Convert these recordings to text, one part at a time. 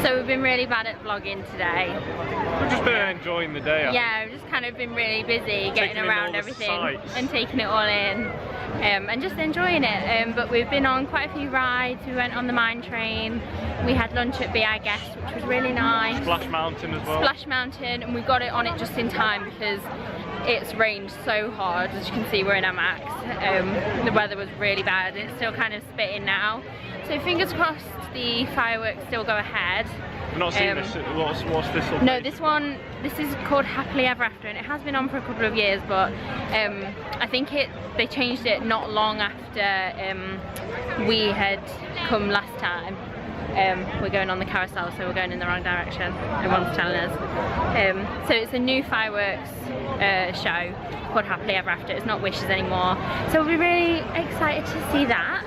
So we've been really bad at vlogging today. We've just been enjoying the day. Yeah, we've just kind of been really busy getting around everything and taking it all in, and just enjoying it. But we've been on quite a few rides. We went on the mine train. We had lunch at I Guess, which was really nice. Splash Mountain as well. Splash Mountain, and we got it on it just in time because it's rained so hard. As you can see, we're in our max. The weather was really bad. It's still kind of spitting now. So fingers crossed the fireworks still go ahead. I've not seen this. What's this? No, this is called Happily Ever After, and it has been on for a couple of years, but I think they changed it not long after we had come last time. We're going on the carousel, so we're going in the wrong direction, everyone's telling us. So it's a new fireworks show called Happily Ever After. It's not Wishes anymore, so we'll be really excited to see that.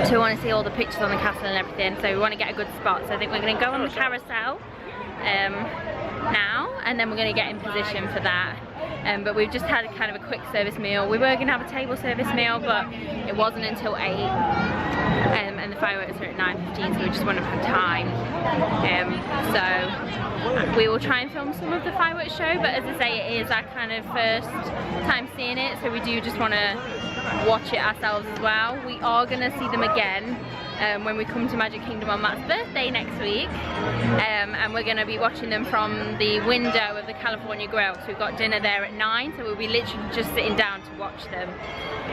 So we want to see all the pictures on the castle and everything, so we want to get a good spot. So I think we're going to go on the carousel now, and then we're going to get in position for that. But we've just had kind of a quick service meal. We were going to have a table service meal, but it wasn't until 8, and the fireworks are at 9:15, so we just wouldn't have time. So we will try and film some of the fireworks show, but as I say, it is our kind of first time seeing it, so we do just want to watch it ourselves as well. We are going to see them again when we come to Magic Kingdom on Matt's birthday next week, and we're going to be watching them from the window of the California Grill. So we've got dinner there at 9, so we'll be literally just sitting down to watch them.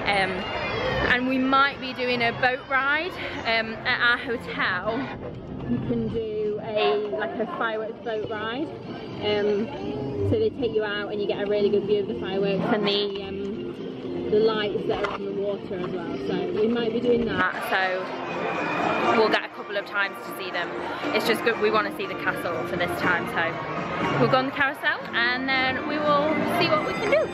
And we might be doing a boat ride at our hotel. You can do like a fireworks boat ride. So they take you out and you get a really good view of the fireworks and the lights that are on the water as well. So we might be doing that. So we'll get a couple of times to see them. It's just good, we want to see the castle for this time. So we'll go on the carousel and then we will see what we can do.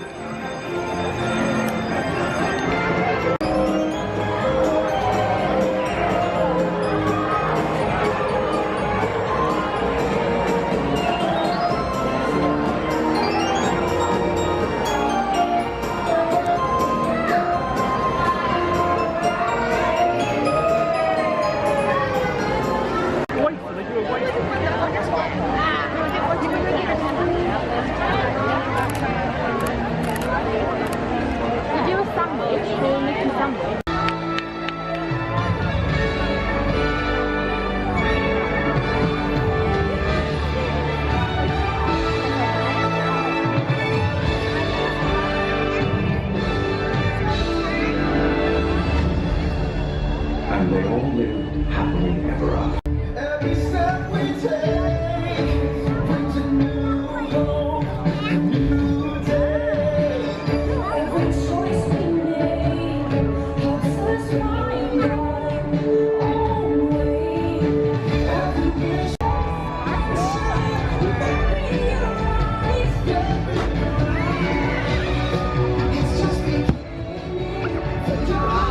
And they all lived happily ever after. Every step we take brings a new hope, a new day. Every choice we make helps us find our own way. Every wish it's just beginning to dawn.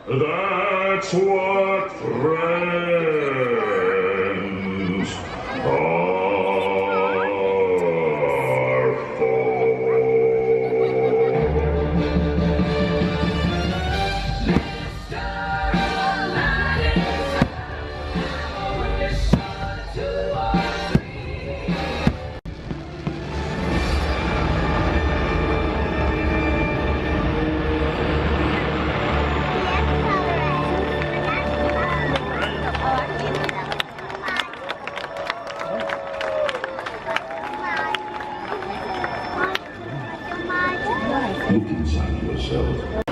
That's what friends are for. Look inside yourself.